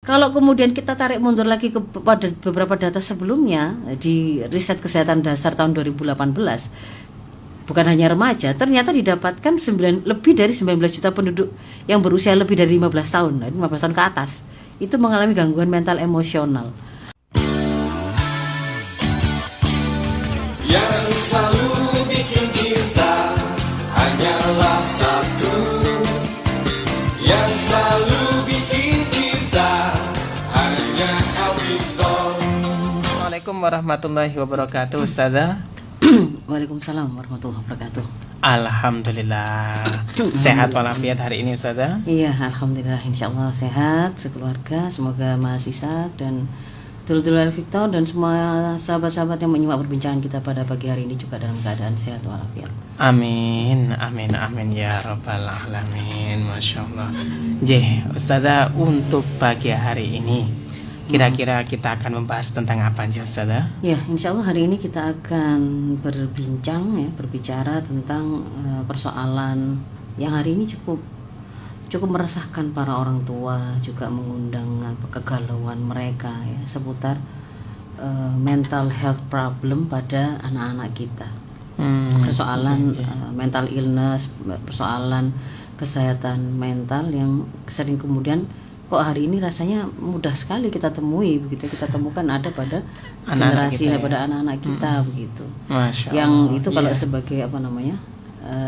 Kalau kemudian kita tarik mundur lagi kepada beberapa data sebelumnya di riset kesehatan dasar tahun 2018, bukan hanya remaja, ternyata didapatkan lebih dari 19 juta penduduk yang berusia lebih dari 15 tahun, 15 tahun ke atas, itu mengalami gangguan mental emosional. Yang selalu bikin cinta hanyalah satu. Yang selalu bikin cinta hanya Alvito. Assalamualaikum warahmatullahi wabarakatuh, Ustazah. Waalaikumsalam warahmatullahi wabarakatuh. Alhamdulillah. Sehat walafiat hari ini, Ustazah? Iya, alhamdulillah, insyaallah sehat sekeluarga. Semoga mahasiswa dan dulur-dulur Victor dan semua sahabat-sahabat yang menyimak perbincangan kita pada pagi hari ini juga dalam keadaan sehat walafiat. Amin, amin, amin ya rabbal alamin. Masya Allah. Ustazah, untuk pagi hari ini kira-kira kita akan membahas tentang apa aja, Ustazah? Ya, insya Allah hari ini kita akan berbicara tentang persoalan yang hari ini cukup meresahkan para orang tua, juga mengundang kegalauan mereka ya, seputar mental health problem pada anak-anak kita. Persoalan mental illness, persoalan kesehatan mental yang sering kemudian kok hari ini rasanya mudah sekali kita temui begitu, kita temukan ada pada generasi kita, pada anak-anak kita begitu. Masya yang Allah, itu kalau sebagai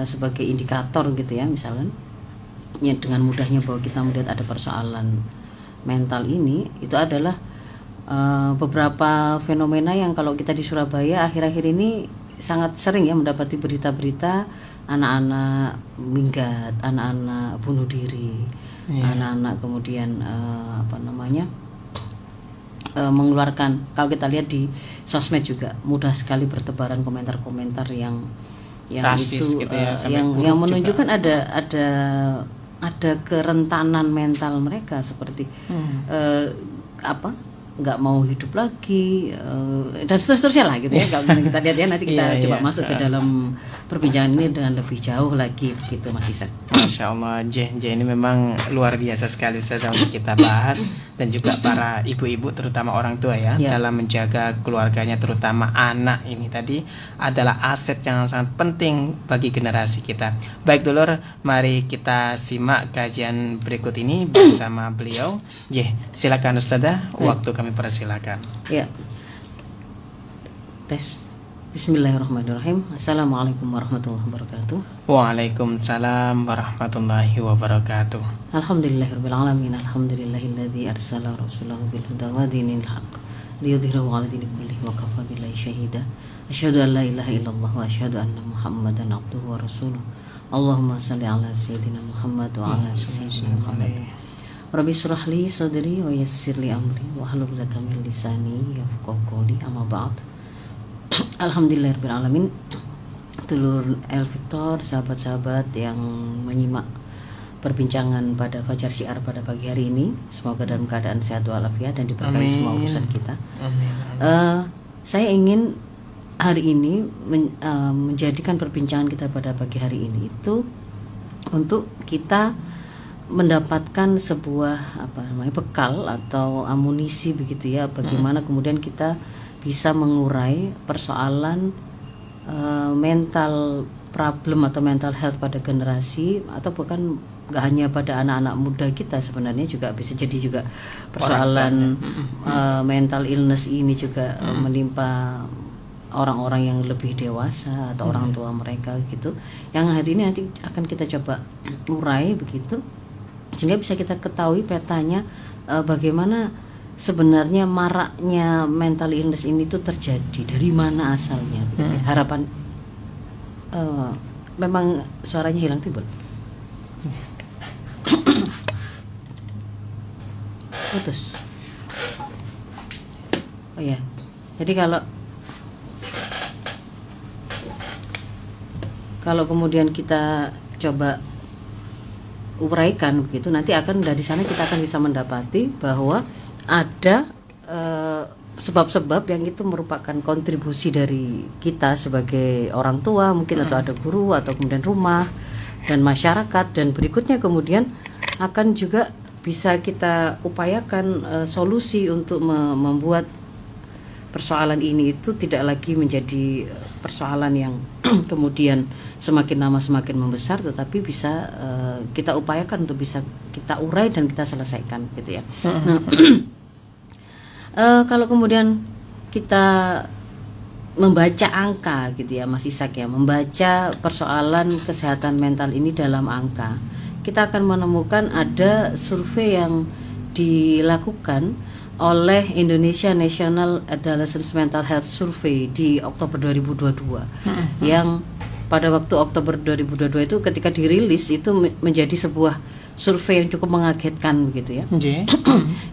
sebagai indikator gitu ya, misalnya ya, dengan mudahnya bahwa kita melihat ada persoalan mental ini, itu adalah beberapa fenomena yang kalau kita di Surabaya akhir-akhir ini sangat sering ya mendapati berita-berita anak-anak minggat, anak-anak bunuh diri, anak-anak kemudian mengeluarkan, kalau kita lihat di sosmed juga mudah sekali bertebaran komentar-komentar yang rasis, itu gitu ya, yang menunjukkan juga ada kerentanan mental mereka seperti nggak mau hidup lagi dan seterusnya lah gitu ya. Kalau kita lihat ya, nanti kita coba masuk ke dalam perbincangan ini dengan lebih jauh lagi begitu, Mas Isak. Masya Allah, ini memang luar biasa sekali untuk kita bahas, dan juga para ibu-ibu terutama orang tua ya, dalam menjaga keluarganya, terutama anak ini tadi adalah aset yang sangat penting bagi generasi kita. Baik dulur, mari kita simak kajian berikut ini bersama beliau. Silakan Ustazah, waktu kami persilakan. Ya. Tes. Bismillahirrahmanirrahim. Assalamualaikum warahmatullahi wabarakatuh. Waalaikumsalam warahmatullahi wabarakatuh. Alhamdulillahirabbil alamin. Alhamdulillahilladzi arsala rasulahu bil huda wa dinil haqq liyudhhirahu 'ala dini kullihi wa kafa billahi shahida. Asyhadu an la ilaha illallah wa asyhadu anna Muhammadan abduhu wa rasuluh. Allahumma shalli 'ala sayyidina Muhammad wa 'ala ali sayyidina Muhammad. Rabbi shrah li sadri wa yassir li amri wa hlul 'uqdatam min lisani yafqahu qawli. Amma ba'd. Alhamdulillahirabbil alamin. Dulur El Victor, sahabat-sahabat yang menyimak perbincangan pada Fajar Syiar pada pagi hari ini, semoga dalam keadaan sehat walafiat dan diberkahi semua urusan kita. Amin. Saya ingin hari ini menjadikan perbincangan kita pada pagi hari ini itu untuk kita mendapatkan sebuah bekal atau amunisi begitu ya, bagaimana kemudian kita bisa mengurai persoalan mental problem atau mental health pada generasi, atau bukan nggak hanya pada anak-anak muda kita, sebenarnya juga bisa jadi juga persoalan mental illness ini juga menimpa orang-orang yang lebih dewasa atau orang tua mereka gitu, yang hari ini nanti akan kita coba urai begitu, sehingga bisa kita ketahui petanya bagaimana sebenarnya maraknya mental illness ini tuh terjadi, dari mana asalnya begitu. Harapan memang suaranya hilang timbul. Putus. Oh ya. Jadi kalau kemudian kita coba uraikan begitu, nanti akan dari sana kita akan bisa mendapati bahwa ada sebab-sebab yang itu merupakan kontribusi dari kita sebagai orang tua mungkin, atau ada guru, atau kemudian rumah dan masyarakat, dan berikutnya kemudian akan juga bisa kita upayakan solusi untuk membuat persoalan ini itu tidak lagi menjadi persoalan yang kemudian semakin lama semakin membesar, tetapi bisa kita upayakan untuk bisa kita urai dan kita selesaikan gitu ya. Nah, kalau kemudian kita membaca angka gitu ya Mas Ishak ya, membaca persoalan kesehatan mental ini dalam angka, kita akan menemukan ada survei yang dilakukan oleh Indonesia National Adolescent Mental Health Survey di Oktober 2022 yang pada waktu Oktober 2022 itu ketika dirilis itu menjadi sebuah survei yang cukup mengagetkan begitu ya.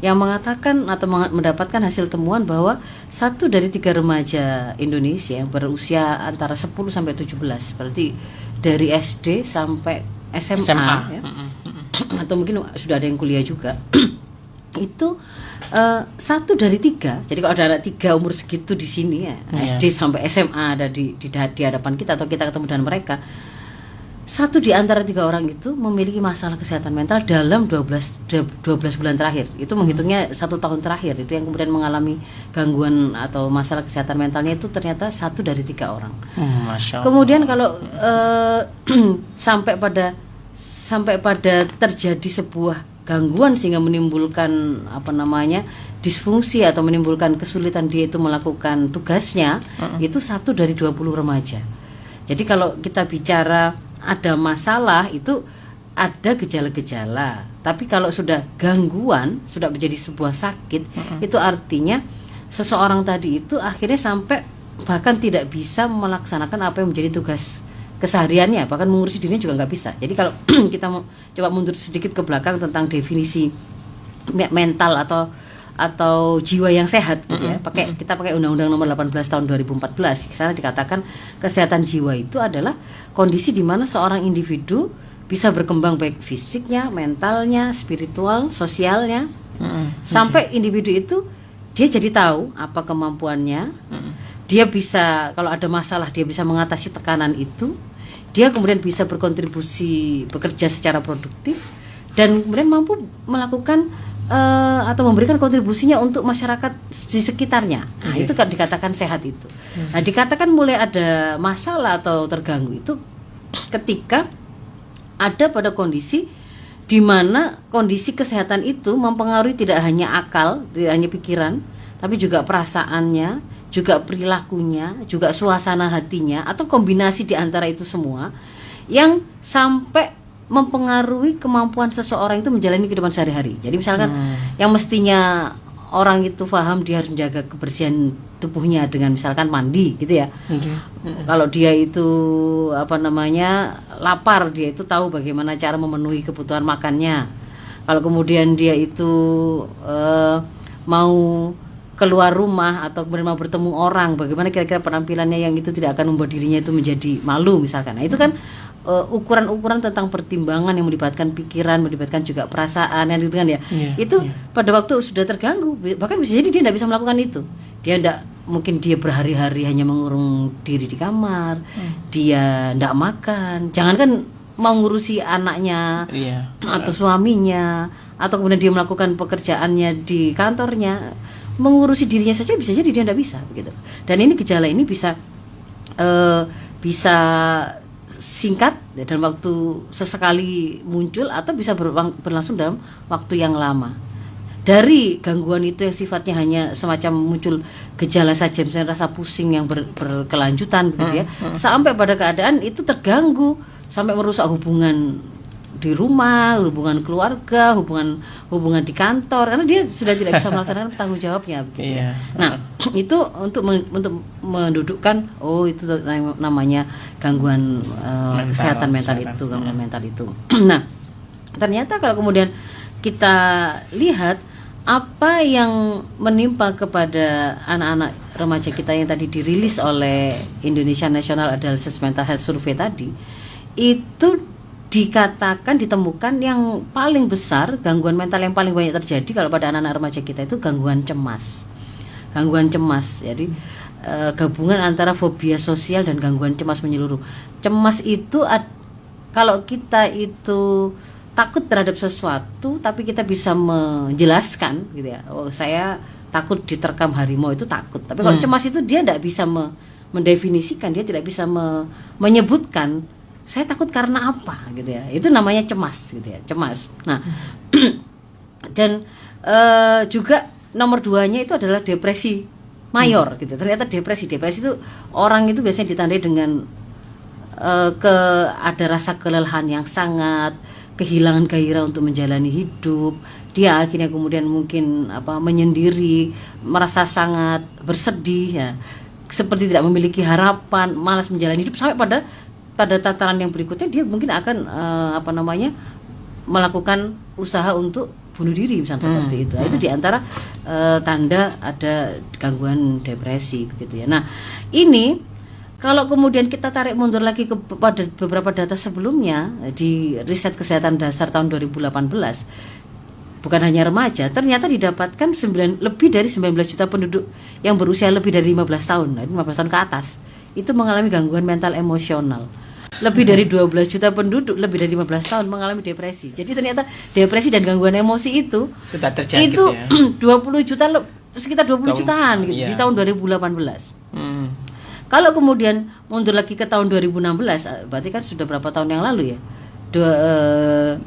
Yang mengatakan atau mendapatkan hasil temuan bahwa 1 dari 3 remaja Indonesia yang berusia antara 10 sampai 17, berarti dari SD sampai SMA. Ya. Atau mungkin sudah ada yang kuliah juga. Itu 1 dari 3. Jadi kalau ada anak 3 umur segitu di sini ya, SD sampai SMA ada di hadapan kita atau kita ketemu dengan mereka, 1 di antara 3 orang itu memiliki masalah kesehatan mental dalam 12 bulan terakhir. Itu menghitungnya 1 tahun terakhir. Itu yang kemudian mengalami gangguan atau masalah kesehatan mentalnya itu ternyata 1 dari 3 orang. Masya Allah. Kemudian kalau sampai pada terjadi sebuah gangguan sehingga menimbulkan disfungsi atau menimbulkan kesulitan dia itu melakukan tugasnya, itu 1 dari 20 remaja. Jadi kalau kita bicara ada masalah itu ada gejala-gejala, tapi kalau sudah gangguan, sudah menjadi sebuah sakit, itu artinya seseorang tadi itu akhirnya sampai bahkan tidak bisa melaksanakan apa yang menjadi tugas kesehariannya, bahkan mengurusi dirinya juga nggak bisa. Jadi kalau kita mau coba mundur sedikit ke belakang tentang definisi mental atau jiwa yang sehat gitu ya. Kita pakai Undang-Undang Nomor 18 Tahun 2014. Di sana dikatakan kesehatan jiwa itu adalah kondisi di mana seorang individu bisa berkembang baik fisiknya, mentalnya, spiritual, sosialnya, sampai individu itu dia jadi tahu apa kemampuannya. Dia bisa, kalau ada masalah dia bisa mengatasi tekanan itu. Dia kemudian bisa berkontribusi bekerja secara produktif dan kemudian mampu melakukan atau memberikan kontribusinya untuk masyarakat di sekitarnya. Nah, itu kan dikatakan sehat itu. Nah, dikatakan mulai ada masalah atau terganggu itu ketika ada pada kondisi di mana kondisi kesehatan itu mempengaruhi tidak hanya akal, tidak hanya pikiran, tapi juga perasaannya, juga perilakunya, juga suasana hatinya, atau kombinasi di antara itu semua yang sampai mempengaruhi kemampuan seseorang itu menjalani kehidupan sehari-hari. Jadi misalkan yang mestinya orang itu paham dia harus menjaga kebersihan tubuhnya dengan misalkan mandi gitu ya. Kalau dia itu lapar, dia itu tahu bagaimana cara memenuhi kebutuhan makannya. Kalau kemudian dia itu mau keluar rumah atau kemudian mau bertemu orang, bagaimana kira-kira penampilannya yang itu tidak akan membuat dirinya itu menjadi malu misalkan. Nah, itu kan ukuran-ukuran tentang pertimbangan yang melibatkan pikiran, melibatkan juga perasaan yang gitu kan ya. Pada waktu sudah terganggu, bahkan bisa jadi dia tidak bisa melakukan itu. Mungkin dia berhari-hari hanya mengurung diri di kamar, dia tidak makan, jangankan mau ngurusi anaknya atau suaminya, atau kemudian dia melakukan pekerjaannya di kantornya, mengurusi dirinya saja bisa jadi dia tidak bisa begitu. Dan ini gejala ini bisa singkat dalam waktu sesekali muncul atau bisa berlangsung dalam waktu yang lama. Dari gangguan itu yang sifatnya hanya semacam muncul gejala saja, misalnya rasa pusing yang berkelanjutan begitu ya, sampai pada keadaan itu terganggu sampai merusak hubungan di rumah, hubungan keluarga, hubungan di kantor, karena dia sudah tidak bisa melaksanakan tanggung jawabnya begitu. Nah, itu untuk mendudukkan itu namanya gangguan kesehatan mental itu, gangguan mental itu. Nah, ternyata kalau kemudian kita lihat apa yang menimpa kepada anak-anak remaja kita yang tadi dirilis oleh Indonesia National Adolescent Mental Health Survey tadi, itu ditemukan yang paling besar, gangguan mental yang paling banyak terjadi kalau pada anak-anak remaja kita itu gangguan cemas. Jadi gabungan antara fobia sosial dan gangguan cemas menyeluruh. Cemas itu kalau kita itu takut terhadap sesuatu tapi kita bisa menjelaskan gitu ya. Oh, saya takut diterkam harimau itu takut. Tapi kalau cemas itu dia tidak bisa mendefinisikan, dia tidak bisa menyebutkan saya takut karena apa gitu ya. Itu namanya cemas gitu ya, cemas. Nah, dan juga nomor 2-nya itu adalah depresi mayor gitu. Ternyata depresi itu orang itu biasanya ditandai dengan ada rasa kelelahan yang sangat, kehilangan gairah untuk menjalani hidup. Dia akhirnya kemudian mungkin menyendiri, merasa sangat bersedih ya, seperti tidak memiliki harapan, malas menjalani hidup, sampai pada tataran yang berikutnya dia mungkin akan melakukan usaha untuk bunuh diri misalnya seperti itu. Itu diantara tanda ada gangguan depresi begitu ya. Nah, ini kalau kemudian kita tarik mundur lagi kepada beberapa data sebelumnya di riset kesehatan dasar tahun 2018, bukan hanya remaja, ternyata didapatkan lebih dari 19 juta penduduk yang berusia lebih dari 15 tahun, 15 tahun ke atas, itu mengalami gangguan mental emosional. Lebih dari 12 juta penduduk lebih dari 15 tahun mengalami depresi. Jadi ternyata depresi dan gangguan emosi itu sudah terjangkit itu ya. 20 juta, sekitar 20 jutaan gitu, di tahun 2018. Kalau kemudian mundur lagi ke tahun 2016, berarti kan sudah berapa tahun yang lalu ya? 7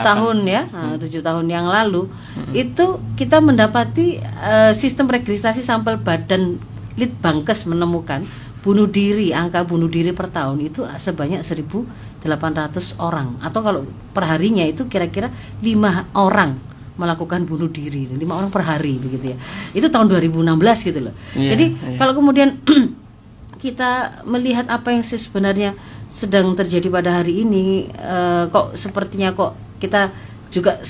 tahun ya, 7 tahun yang lalu itu kita mendapati sistem registrasi sampel badan Litbangkes menemukan angka bunuh diri per tahun itu sebanyak 1.800 orang, atau kalau perharinya itu kira-kira 5 orang melakukan bunuh diri, 5 orang per hari begitu ya. Itu tahun 2016 gitu loh. Jadi kalau kemudian kita melihat apa yang sebenarnya sedang terjadi pada hari ini, kok sepertinya kok kita juga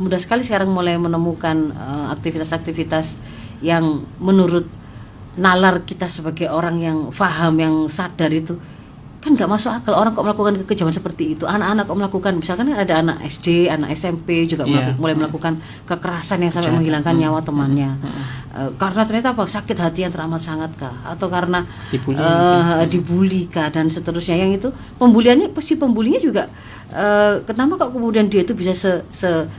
mudah sekali sekarang mulai menemukan aktivitas-aktivitas yang menurut nalar kita sebagai orang yang paham, yang sadar itu kan nggak masuk akal. Orang kok melakukan kekejaman seperti itu, anak-anak kok melakukan, misalkan ada anak SD, anak SMP juga mulai melakukan kekerasan yang sampai menghilangkan nyawa temannya, karena ternyata sakit hati yang teramat sangat kah, atau karena dibully kah, dan seterusnya. Yang itu pembuliannya, si pembulinya juga kenapa kok kemudian dia itu bisa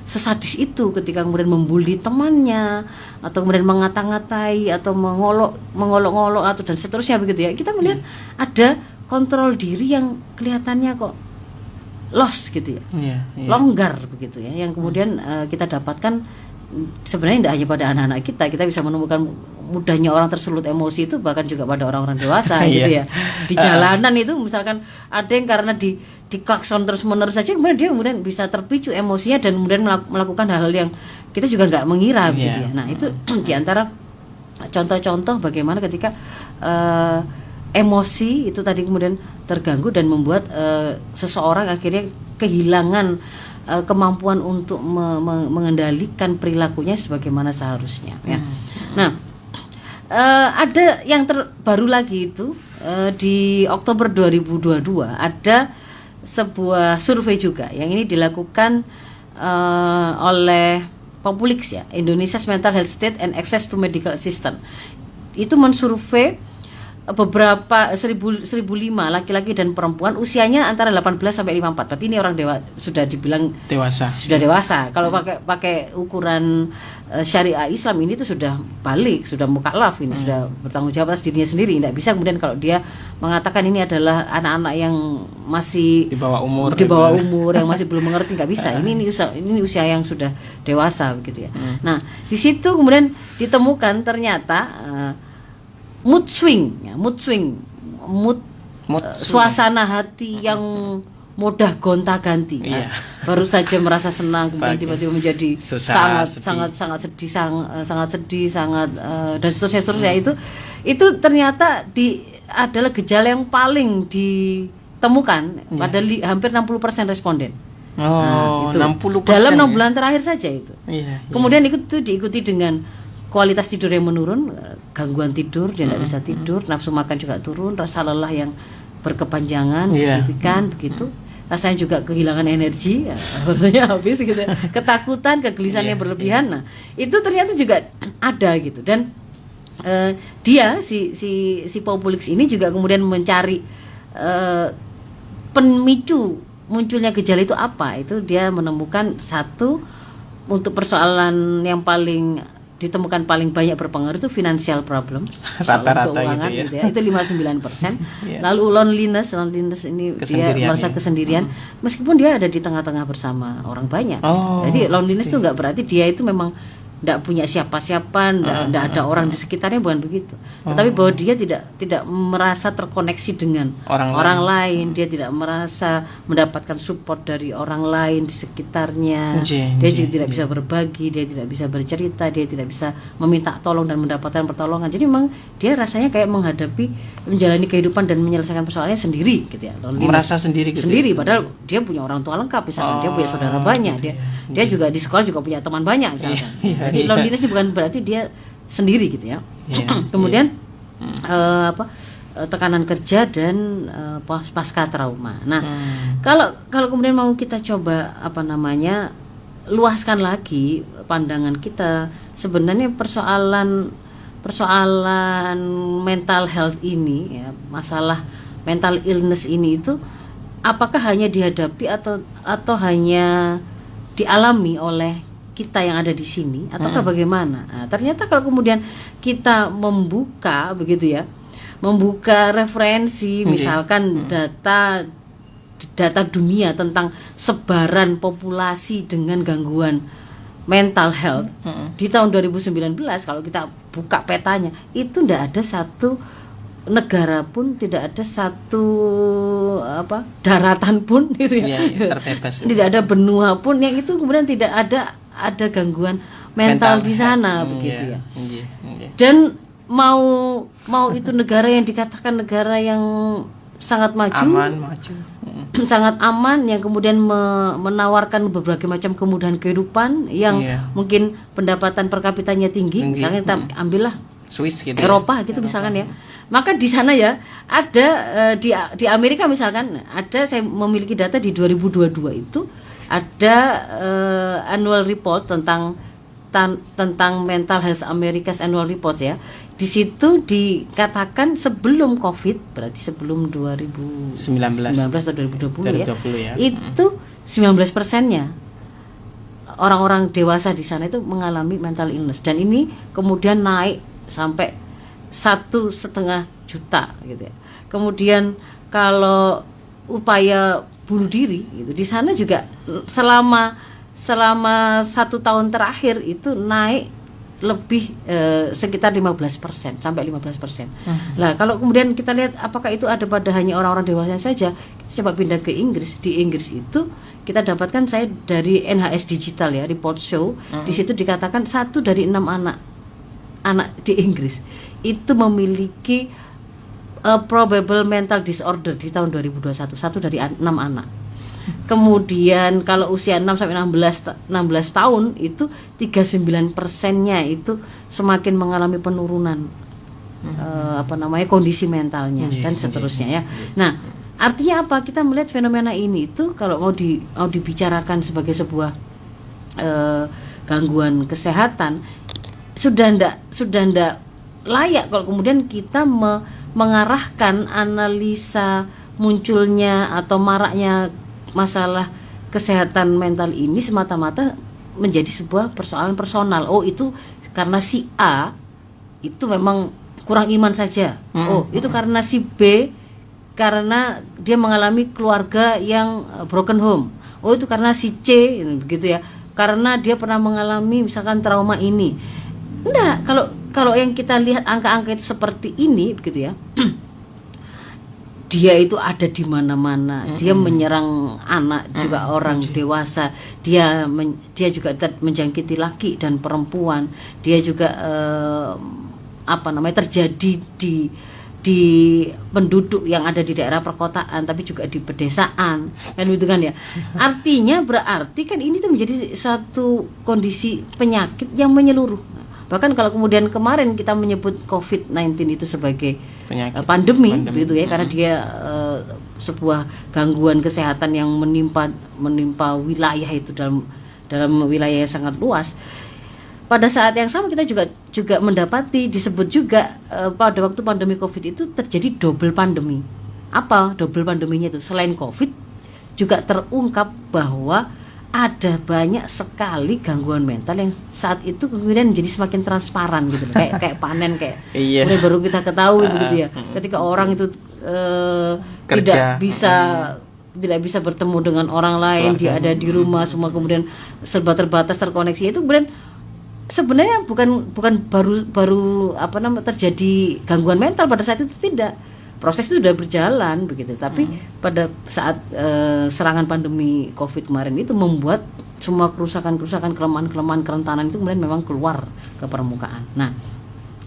sesadis itu ketika kemudian membuli temannya, atau kemudian mengata-ngatai atau mengolok-ngolok atau dan seterusnya begitu ya. Kita melihat ada kontrol diri yang kelihatannya kok lost gitu ya, longgar begitu ya, yang kemudian kita dapatkan sebenarnya tidak hanya pada anak-anak kita bisa menemukan mudahnya orang tersulut emosi itu bahkan juga pada orang-orang dewasa gitu ya. Di jalanan itu misalkan ada yang karena di klakson terus-menerus saja kemudian dia bisa terpicu emosinya dan kemudian melakukan hal-hal yang kita juga nggak mengira gitu ya. Nah, itu diantara contoh-contoh bagaimana ketika emosi itu tadi kemudian terganggu dan membuat seseorang akhirnya kehilangan kemampuan untuk mengendalikan perilakunya sebagaimana seharusnya ya. Nah, ada yang terbaru lagi itu di Oktober 2022 ada sebuah survei juga yang ini dilakukan oleh Populix ya, Indonesia's Mental Health State and Access to Medical Assistance. Itu mensurvei beberapa 1.005 laki-laki dan perempuan usianya antara 18 sampai 54. Berarti ini orang sudah dibilang sudah dewasa. Kalau pakai ukuran syariah Islam ini tuh sudah balik, sudah mukalaf, ini sudah bertanggung jawab atas dirinya sendiri. Tidak bisa kemudian kalau dia mengatakan ini adalah anak-anak yang masih di bawah umur yang masih belum mengerti, nggak bisa. Ini usia yang sudah dewasa begitu ya. Nah, di situ kemudian ditemukan ternyata mood swing, suasana hati yang mudah gonta-ganti. Baru saja merasa senang kemudian tiba-tiba menjadi sangat sedih, dan seterusnya itu ternyata adalah gejala yang paling ditemukan pada hampir 60% responden. Nah, itu 60% dalam 6 bulan terakhir saja itu. Kemudian itu diikuti dengan kualitas tidur yang menurun, gangguan tidur, dia tidak bisa tidur, nafsu makan juga turun, rasa lelah yang berkepanjangan signifikan begitu, rasanya juga kehilangan energi, rasanya habis gitu, ketakutan, kegelisahan yang berlebihan. Nah, itu ternyata juga ada gitu. Dan dia si Populix ini juga kemudian mencari pemicu munculnya gejala itu apa? Itu dia menemukan satu, untuk persoalan yang paling ditemukan paling banyak berpengaruh itu financial problem, Rata-rata keuangan gitu ya. Itu 59%. Iya. Lalu loneliness ini dia merasa kesendirian, meskipun dia ada di tengah-tengah bersama orang banyak. Jadi loneliness itu nggak berarti dia itu memang tidak punya siapa-siapa, tidak ada orang di sekitarnya, bukan begitu. Tetapi bahwa dia tidak merasa terkoneksi dengan orang lain, dia tidak merasa mendapatkan support dari orang lain di sekitarnya. Dia juga tidak bisa berbagi, dia tidak bisa bercerita, dia tidak bisa meminta tolong dan mendapatkan pertolongan. Jadi memang dia rasanya kayak menjalani kehidupan dan menyelesaikan persoalannya sendiri gitu ya. Merasa sendiri gitu. Sendiri, padahal dia punya orang tua lengkap misalnya, dia punya saudara banyak, dia juga di sekolah juga punya teman banyak misalnya. Jadi loneliness ini bukan berarti dia sendiri gitu ya. Kemudian tekanan kerja dan pasca trauma. Nah, kalau kemudian mau kita coba luaskan lagi pandangan kita, sebenarnya persoalan mental health ini ya, masalah mental illness ini itu apakah hanya dihadapi atau hanya dialami oleh kita yang ada di sini ataukah bagaimana? Nah, ternyata kalau kemudian kita membuka referensi, misalkan data dunia tentang sebaran populasi dengan gangguan mental health di tahun 2019, kalau kita buka petanya itu tidak ada satu negara pun, tidak ada satu daratan pun gitu ya, terbebas. Tidak ada benua pun yang itu kemudian tidak ada gangguan mental di sana begitu ya. Dan mau itu negara yang dikatakan negara yang sangat maju, sangat aman, yang kemudian menawarkan berbagai macam kemudahan kehidupan yang mungkin pendapatan per kapitanya tinggi. Misalnya kita ambillah Swiss gitu, Eropa gitu misalkan ya. Maka di sana ya ada di Amerika misalkan ada, saya memiliki data di 2022 itu ada annual report tentang mental health America's annual report ya. Di situ dikatakan sebelum COVID, berarti sebelum 2019 atau 2020 ya, itu 19%-nya orang-orang dewasa di sana itu mengalami mental illness, dan ini kemudian naik sampai 1,5 juta gitu ya. Kemudian kalau upaya bunuh diri gitu, di sana juga selama 1 tahun terakhir itu naik lebih sekitar 15% sampai 15%. Nah, kalau kemudian kita lihat apakah itu ada pada hanya orang-orang dewasa saja, kita coba pindah ke Inggris. Di Inggris itu kita dapatkan, saya dari NHS Digital ya, report show, di situ dikatakan 1 dari 6 anak di Inggris itu memiliki probable mental disorder di tahun 2021, 1 dari 6 anak. Kemudian kalau usia 6 sampai 16 tahun itu 39%-nya itu semakin mengalami penurunan kondisi mentalnya dan seterusnya ya. Nah, artinya apa? Kita melihat fenomena ini itu kalau mau dibicarakan sebagai sebuah gangguan kesehatan, sudah ndak layak kalau kemudian kita mengarahkan analisa munculnya atau maraknya masalah kesehatan mental ini semata-mata menjadi sebuah persoalan personal. Oh, itu karena si A itu memang kurang iman saja. Oh, itu karena si B karena dia mengalami keluarga yang broken home. Oh, itu karena si C begitu ya, karena dia pernah mengalami misalkan trauma ini. Enggak, kalau yang kita lihat angka-angka itu seperti ini begitu ya. Dia itu ada di mana-mana. Dia menyerang anak juga orang dewasa. Dia juga menjangkiti laki dan perempuan. Dia juga terjadi di penduduk yang ada di daerah perkotaan, tapi juga di pedesaan, kan gitu kan ya. Artinya berarti kan ini tuh menjadi suatu kondisi penyakit yang menyeluruh. Bahkan kalau kemudian kemarin kita menyebut COVID-19 itu sebagai pandemi begitu ya, karena dia sebuah gangguan kesehatan yang menimpa wilayah itu dalam wilayah yang sangat luas. Pada saat yang sama kita juga mendapati disebut juga pada waktu pandemi COVID itu terjadi double pandemi. Apa double pandeminya itu? Selain COVID juga terungkap bahwa ada banyak sekali gangguan mental yang saat itu kemudian menjadi semakin transparan gitu loh. Kayak panen kayak Iya. kemudian baru kita ketahui begitu ya. Ketika orang itu Kerja. tidak bisa bertemu dengan orang lain, dia ada di rumah semua kemudian serba terbatas terkoneksi, itu kemudian sebenarnya bukan baru terjadi gangguan mental pada saat itu, tidak. Proses itu sudah berjalan begitu, tapi pada saat serangan pandemi Covid kemarin itu membuat semua kerusakan-kerusakan, kelemahan-kelemahan, kerentanan itu kemudian memang keluar ke permukaan. Nah,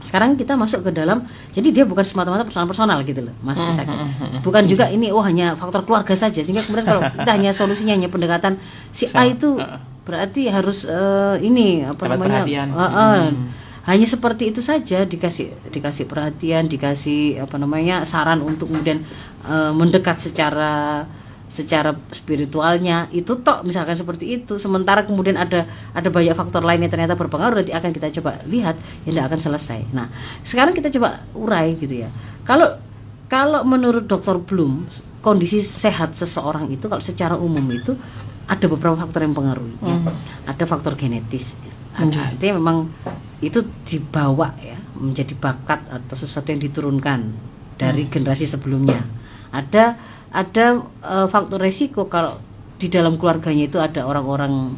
sekarang kita masuk ke dalam, jadi dia bukan semata-mata personal gitu loh, Mas Ishak. Bukan juga ini hanya faktor keluarga saja, sehingga kemudian kalau kita hanya solusinya hanya pendekatan si A itu berarti harus hanya seperti itu saja, dikasih perhatian, dikasih saran untuk kemudian mendekat secara spiritualnya, itu misalkan seperti itu. Sementara kemudian ada banyak faktor lain yang ternyata berpengaruh, nanti akan kita coba lihat, ya tidak akan selesai. Nah, sekarang kita coba urai gitu ya. Kalau menurut Dr. Bloom, kondisi sehat seseorang itu kalau secara umum itu ada beberapa faktor yang mempengaruhi. Ada faktor genetis. Artinya memang itu dibawa ya, menjadi bakat atau sesuatu yang diturunkan dari generasi sebelumnya. Ada faktor resiko kalau di dalam keluarganya itu ada orang-orang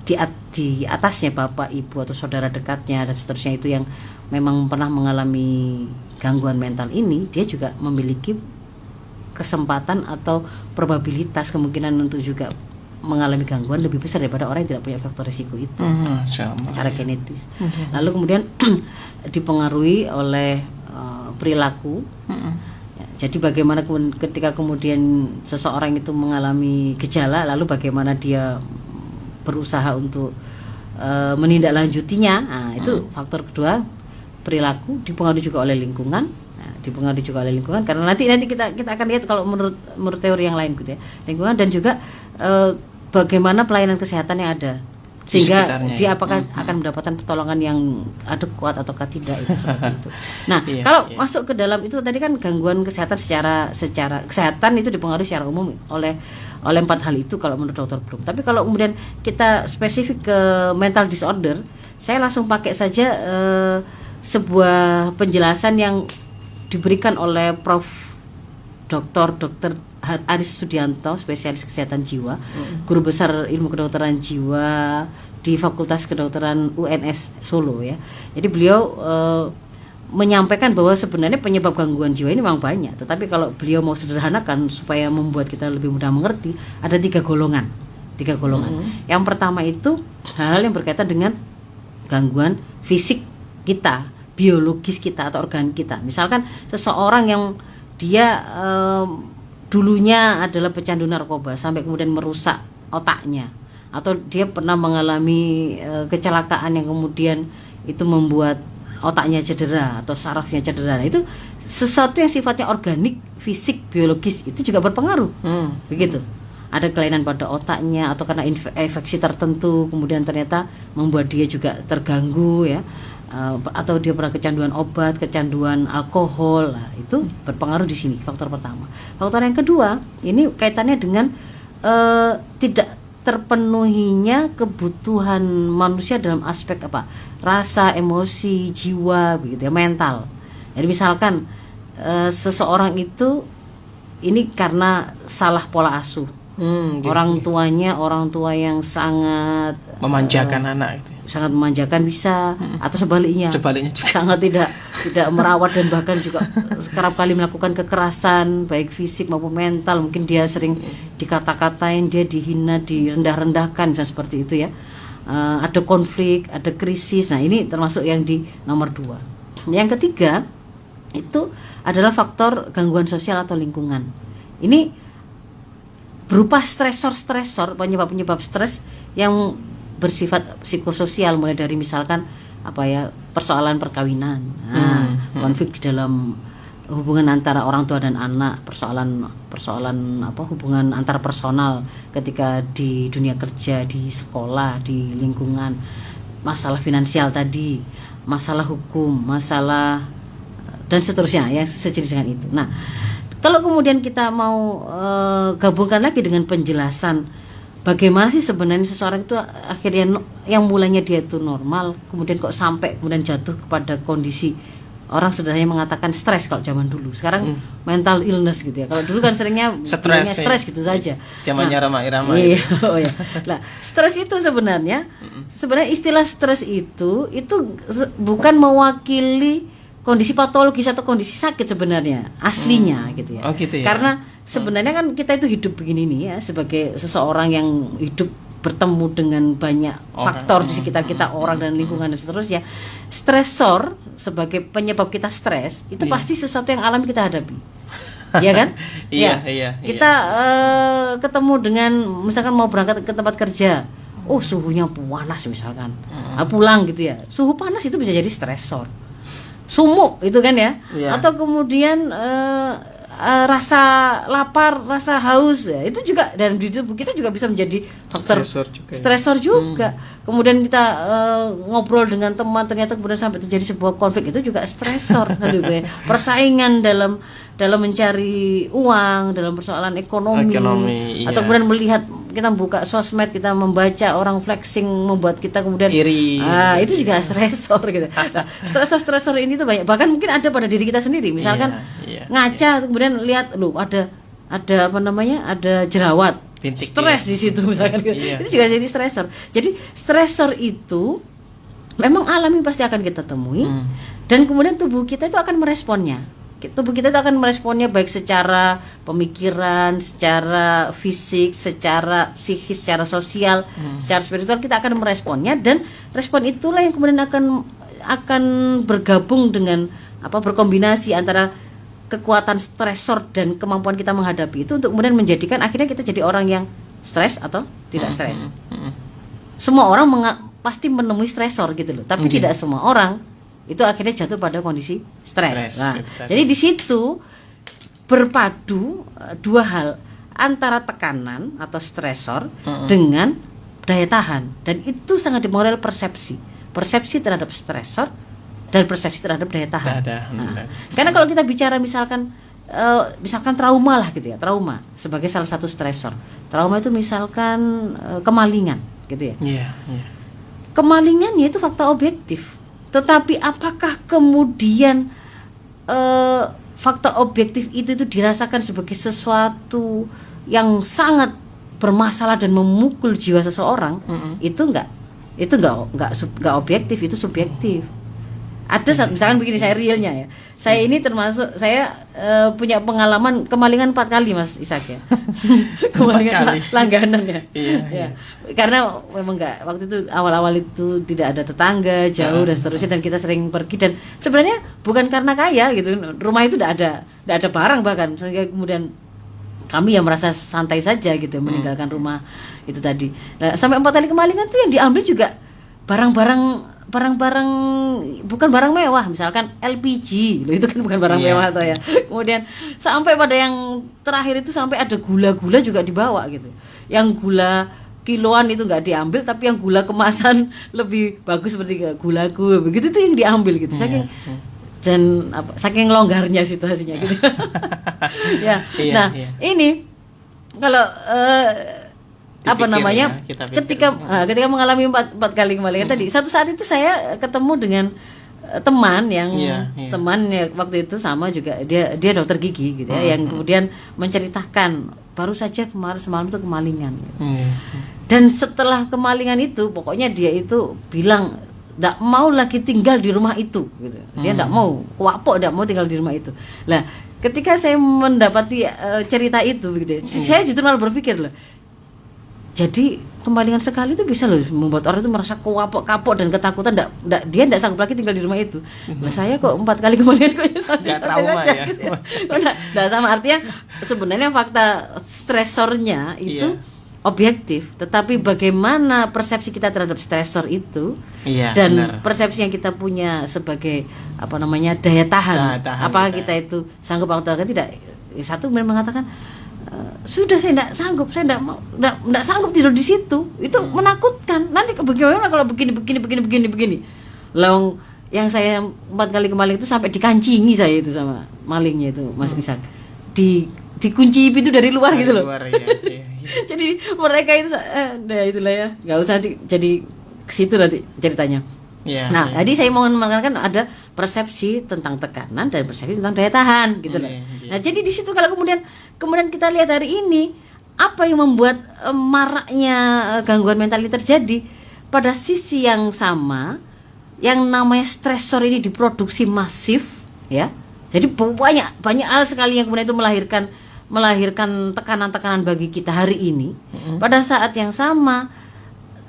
di atasnya, bapak, ibu atau saudara dekatnya dan seterusnya, itu yang memang pernah mengalami gangguan mental ini, dia juga memiliki kesempatan atau probabilitas kemungkinan untuk juga mengalami gangguan lebih besar daripada orang yang tidak punya faktor risiko itu secara genetis. Lalu kemudian dipengaruhi oleh perilaku. Ya, jadi bagaimana ketika kemudian seseorang itu mengalami gejala, lalu bagaimana dia berusaha untuk menindaklanjutinya. Nah, itu faktor kedua, perilaku, dipengaruhi juga oleh lingkungan. Karena nanti kita akan lihat kalau menurut teori yang lain gitu ya, lingkungan dan juga bagaimana pelayanan kesehatan yang ada, sehingga dia apakah akan mendapatkan pertolongan yang adekuat ataukah tidak, itu seperti itu. Nah, kalau masuk ke dalam itu tadi kan gangguan kesehatan secara kesehatan itu dipengaruhi secara umum oleh 4 hal itu kalau menurut Dr. Bloom. Tapi kalau kemudian kita spesifik ke mental disorder, saya langsung pakai saja sebuah penjelasan yang diberikan oleh Prof. Dr. Aris Sudianto, spesialis kesehatan jiwa, guru besar ilmu kedokteran jiwa di Fakultas Kedokteran UNS Solo ya. Jadi beliau menyampaikan bahwa sebenarnya penyebab gangguan jiwa ini memang banyak, tetapi kalau beliau mau sederhanakan supaya membuat kita lebih mudah mengerti, ada 3 golongan. Yang pertama itu hal-hal yang berkaitan dengan gangguan fisik kita, biologis kita atau organ kita. Misalkan seseorang yang dia dulunya adalah pecandu narkoba sampai kemudian merusak otaknya, atau dia pernah mengalami kecelakaan yang kemudian itu membuat otaknya cedera atau sarafnya cedera. Nah, itu sesuatu yang sifatnya organik, fisik, biologis, itu juga berpengaruh. Begitu. Ada kelainan pada otaknya atau karena infeksi tertentu kemudian ternyata membuat dia juga terganggu ya. Atau dia pernah kecanduan obat, kecanduan alkohol, nah, itu berpengaruh di sini, faktor pertama. Faktor yang kedua, ini kaitannya dengan tidak terpenuhinya kebutuhan manusia dalam aspek rasa, emosi, jiwa, begitu ya, mental. Jadi misalkan seseorang itu ini karena salah pola asuh. Orang tua yang sangat memanjakan anak itu. Sangat memanjakan bisa, atau sebaliknya juga. Sangat tidak merawat dan bahkan juga kerap kali melakukan kekerasan baik fisik maupun mental. Mungkin dia sering dikata-katain, dia dihina, direndah-rendahkan, misalnya seperti itu ya. Ada konflik, ada krisis. Nah, ini termasuk yang di nomor 2. Yang ketiga itu adalah faktor gangguan sosial atau lingkungan. Ini berupa stresor, penyebab stres yang bersifat psikososial, mulai dari misalkan persoalan perkawinan, konflik di dalam hubungan antara orang tua dan anak, persoalan hubungan antar personal ketika di dunia kerja, di sekolah, di lingkungan, masalah finansial tadi, masalah hukum, masalah dan seterusnya ya, sejenis dengan itu. Nah, kalau kemudian kita mau gabungkan lagi dengan penjelasan bagaimana sih sebenarnya seseorang itu akhirnya yang mulanya dia itu normal, kemudian kok sampai kemudian jatuh kepada kondisi orang sederhananya mengatakan stres kalau zaman dulu. Sekarang mental illness gitu ya. Kalau dulu kan seringnya stres gitu saja. Zamannya Rama Irama. Iya, oh ya. Nah, stres itu sebenarnya istilah stres itu bukan mewakili kondisi patologis atau kondisi sakit sebenarnya aslinya gitu ya. Oh, gitu ya. Karena sebenarnya kan kita itu hidup begini nih ya, sebagai seseorang yang hidup bertemu dengan banyak faktor di sekitar kita, orang dan lingkungan dan seterusnya. Stresor sebagai penyebab kita stres itu pasti sesuatu yang alami kita hadapi. Iya kan? Iya. Kita ketemu dengan misalkan mau berangkat ke tempat kerja. Oh, suhunya panas misalkan. Pulang gitu ya. Suhu panas itu bisa jadi stresor. Sumuk itu kan ya. Atau kemudian rasa lapar, rasa haus ya, itu juga dalam diri tubuh kita juga bisa menjadi faktor stresor juga. Kemudian kita ngobrol dengan teman, ternyata kemudian sampai terjadi sebuah konflik, itu juga stresor kan gitu ya. Persaingan dalam mencari uang, dalam persoalan ekonomi atau kemudian melihat kita buka sosmed, kita membaca orang flexing membuat kita kemudian iri. Itu juga stresor gitu. Nah, stresor ini tuh banyak, bahkan mungkin ada pada diri kita sendiri. Misalkan ngaca kemudian lihat ada apa namanya? Ada jerawat. Bintik, stres di situ misalkan gitu. Itu juga jadi stresor. Jadi stresor itu memang alami pasti akan kita temui dan kemudian tubuh kita itu akan meresponnya. Tubuh kita itu akan meresponnya baik secara pemikiran, secara fisik, secara psikis, secara sosial, secara spiritual, kita akan meresponnya, dan respon itulah yang kemudian akan bergabung dengan berkombinasi antara kekuatan stresor dan kemampuan kita menghadapi itu untuk kemudian menjadikan akhirnya kita jadi orang yang stres atau tidak stres. Semua orang pasti menemui stresor gitu loh, tapi tidak semua orang itu akhirnya jatuh pada kondisi stres. Nah, jadi di situ berpadu dua hal, antara tekanan atau stresor dengan daya tahan, dan itu sangat dipengaruhi oleh persepsi terhadap stresor dan persepsi terhadap daya tahan. Karena kalau kita bicara misalkan trauma lah gitu ya, trauma sebagai salah satu stresor. Trauma itu misalkan kemalingan gitu ya. Kemalingan ya itu fakta objektif. Tetapi apakah kemudian fakta objektif itu dirasakan sebagai sesuatu yang sangat bermasalah dan memukul jiwa seseorang? Itu enggak objektif, itu subjektif. Ada misalkan begini, saya realnya ya. Saya ini termasuk punya pengalaman kemalingan 4 kali Mas Ishak ya. Kemalingan langganan ya. Iya. Karena memang waktu itu awal-awal itu tidak ada tetangga jauh dan seterusnya, dan kita sering pergi, dan sebenarnya bukan karena kaya gitu. Rumah itu tidak ada barang bahkan, sehingga kemudian kami yang merasa santai saja gitu meninggalkan rumah itu tadi. Nah, sampai 4 kali kemalingan tuh yang diambil juga barang-barang bukan barang mewah, misalkan LPG loh, itu kan bukan barang mewah atau ya. Kemudian sampai pada yang terakhir itu sampai ada gula-gula juga dibawa gitu. Yang gula kiloan itu nggak diambil, tapi yang gula kemasan lebih bagus seperti gulaku begitu itu yang diambil gitu. Saking longgarnya situasinya gitu. Ini kalau ketika mengalami 4 kali kemalingan tadi, satu saat itu saya ketemu dengan teman yang waktu itu sama juga, dia dokter gigi gitu ya, yang kemudian menceritakan baru saja semalam itu kemalingan gitu. Dan setelah kemalingan itu pokoknya dia itu bilang tidak mau lagi tinggal di rumah itu gitu. Dia tidak mau, kuapok tidak mau tinggal di rumah itu. Lah ketika saya mendapati cerita itu begitu, saya justru malah berpikir loh, jadi kemalingan sekali itu bisa loh membuat orang itu merasa kapok dan ketakutan, dia tidak sanggup lagi tinggal di rumah itu. Nah, saya kok 4 kali kemalingan kok santai saja ya. Gitu ya. Nah, sama artinya sebenarnya fakta stresornya itu objektif, tetapi bagaimana persepsi kita terhadap stresor itu dan persepsi yang kita punya sebagai daya tahan apakah kita itu sanggup atau tidak. Satu memang mengatakan sudah saya tidak sanggup, saya tidak sanggup tidur di situ, itu menakutkan. Nanti bagaimana kalau begini. Lalu yang saya 4 kali kemaling itu sampai dikancingi saya itu sama malingnya itu Mas Ishak. dikunci pintu dari luar gitu loh. Luar, iya. Jadi mereka itu itulah ya, nggak usah jadi ke situ nanti ceritanya. Ya, Nah, jadi saya mau menekankan ada persepsi tentang tekanan dan persepsi tentang daya tahan gitu loh. Nah, jadi di situ kalau kemudian kita lihat hari ini apa yang membuat maraknya gangguan mental ini terjadi, pada sisi yang sama yang namanya stresor ini diproduksi masif ya. Jadi banyak hal sekali yang kemudian itu melahirkan tekanan-tekanan bagi kita hari ini. Pada saat yang sama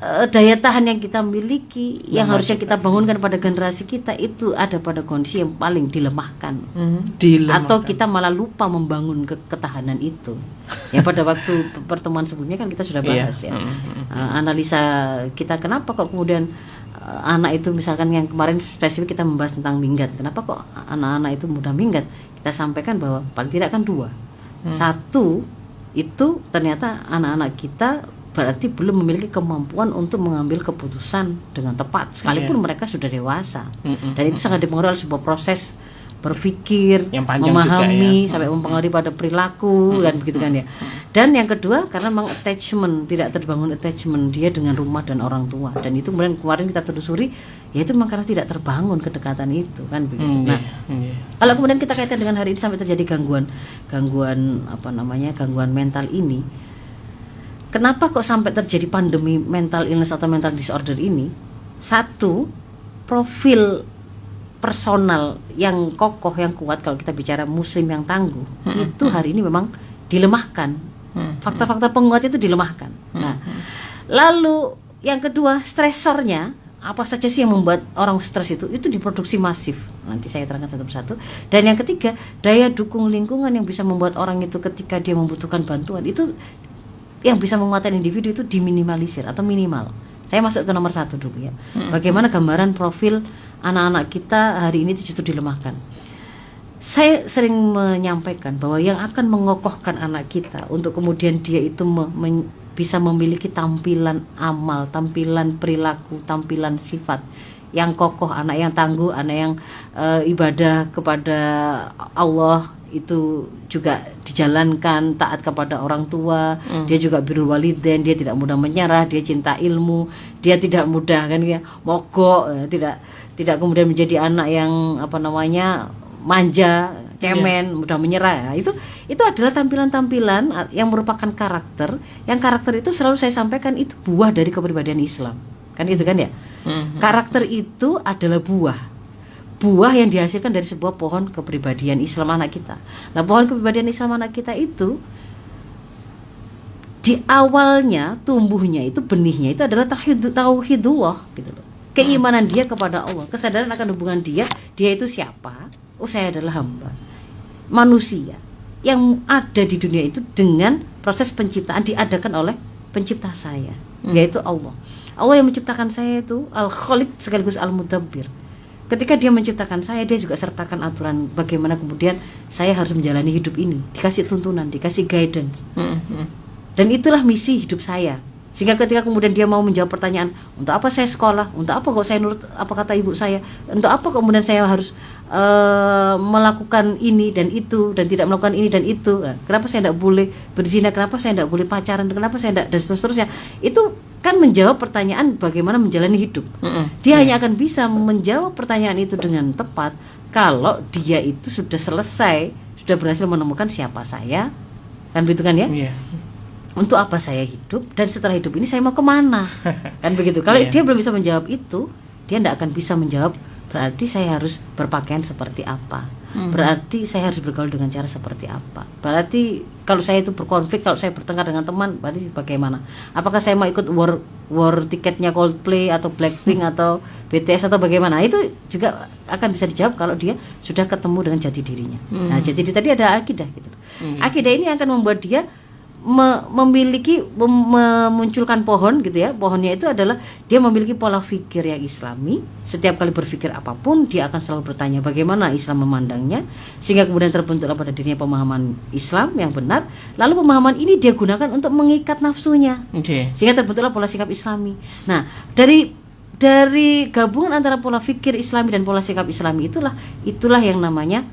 daya tahan yang kita miliki yang harusnya kita bangunkan pada generasi kita itu ada pada kondisi yang paling dilemahkan. Atau kita malah lupa membangun ketahanan itu. Ya pada waktu pertemuan sebelumnya kan kita sudah bahas ya. Analisa kita kenapa kok kemudian anak itu misalkan yang kemarin spesifik kita membahas tentang minggat. Kenapa kok anak-anak itu mudah minggat? Kita sampaikan bahwa paling tidak kan 2. Satu, itu ternyata anak-anak kita berarti belum memiliki kemampuan untuk mengambil keputusan dengan tepat sekalipun mereka sudah dewasa. Dan itu sangat dipengaruhi oleh sebuah proses berpikir, yang panjang memahami juga, ya. Sampai mempengaruhi pada perilaku dan begitu kan ya. Dan yang kedua karena memang attachment, tidak terbangun attachment dia dengan rumah dan orang tua, dan itu kemudian kemarin kita telusuri yaitu memang karena tidak terbangun kedekatan itu kan begitu. Nah, kalau kemudian kita kaitkan dengan hari ini sampai terjadi gangguan mental ini, kenapa kok sampai terjadi pandemi mental illness atau mental disorder ini? Satu, profil personal yang kokoh, yang kuat, kalau kita bicara muslim yang tangguh, itu hari ini memang dilemahkan. Faktor-faktor penguat itu dilemahkan. Nah, lalu yang kedua, stresornya apa saja sih yang membuat orang stres itu diproduksi masif. Nanti saya terangkan satu persatu. Dan yang ketiga, daya dukung lingkungan yang bisa membuat orang itu ketika dia membutuhkan bantuan itu yang bisa menguatkan individu itu diminimalisir atau minimal. Saya masuk ke nomor 1 dulu ya. Bagaimana gambaran profil anak-anak kita hari ini itu justru dilemahkan. Saya sering menyampaikan bahwa yang akan mengokohkan anak kita untuk kemudian dia itu bisa memiliki tampilan amal, tampilan perilaku, tampilan sifat yang kokoh, anak yang tangguh, anak yang ibadah kepada Allah itu juga dijalankan, taat kepada orang tua, dia juga birrul walidain, dia tidak mudah menyerah, dia cinta ilmu, dia tidak mudah kan ya mogok, tidak kemudian menjadi anak yang manja, cemen, mudah menyerah. Itu adalah tampilan-tampilan yang merupakan karakter, yang karakter itu selalu saya sampaikan itu buah dari kepribadian Islam. Kan itu kan ya. Karakter itu adalah buah yang dihasilkan dari sebuah pohon kepribadian Islam anak kita. Nah, pohon kepribadian Islam anak kita itu di awalnya tumbuhnya itu, benihnya itu adalah tauhidullah gitu loh. Keimanan dia kepada Allah, kesadaran akan hubungan dia itu siapa? Oh, saya adalah hamba manusia yang ada di dunia itu dengan proses penciptaan diadakan oleh pencipta saya, yaitu Allah. Allah yang menciptakan saya itu Al-Khaliq sekaligus Al-Mudabbir. Ketika dia menciptakan saya, dia juga sertakan aturan bagaimana kemudian saya harus menjalani hidup ini, dikasih tuntunan, dikasih guidance. Dan itulah misi hidup saya. Sehingga ketika kemudian dia mau menjawab pertanyaan, untuk apa saya sekolah, untuk apa kok saya nurut apa kata ibu saya, untuk apa kemudian saya harus melakukan ini dan itu dan tidak melakukan ini dan itu, kenapa saya tidak boleh berzina, kenapa saya tidak boleh pacaran, kenapa saya tidak, dan seterusnya. Itu kan menjawab pertanyaan bagaimana menjalani hidup. Dia hanya akan bisa menjawab pertanyaan itu dengan tepat kalau dia itu sudah selesai, sudah berhasil menemukan siapa saya, kan begitu kan ya? Untuk apa saya hidup, dan setelah hidup ini saya mau kemana, kan begitu. Kalau dia belum bisa menjawab itu, dia tidak akan bisa menjawab berarti saya harus berpakaian seperti apa, berarti saya harus bergaul dengan cara seperti apa, berarti kalau saya itu berkonflik, kalau saya bertengkar dengan teman, berarti bagaimana, apakah saya mau ikut war tiketnya Coldplay atau Blackpink atau BTS atau bagaimana. Itu juga akan bisa dijawab kalau dia sudah ketemu dengan jati dirinya. Nah, jati diri tadi ada akidah gitu. Akidah ini akan membuat dia memunculkan pohon gitu ya. Pohonnya itu adalah dia memiliki pola pikir yang islami. Setiap kali berpikir apapun dia akan selalu bertanya bagaimana Islam memandangnya, sehingga kemudian terbentuklah pada dirinya pemahaman Islam yang benar. Lalu pemahaman ini dia gunakan untuk mengikat nafsunya, sehingga terbentuklah pola sikap islami. Nah, dari gabungan antara pola pikir islami dan pola sikap islami itulah yang namanya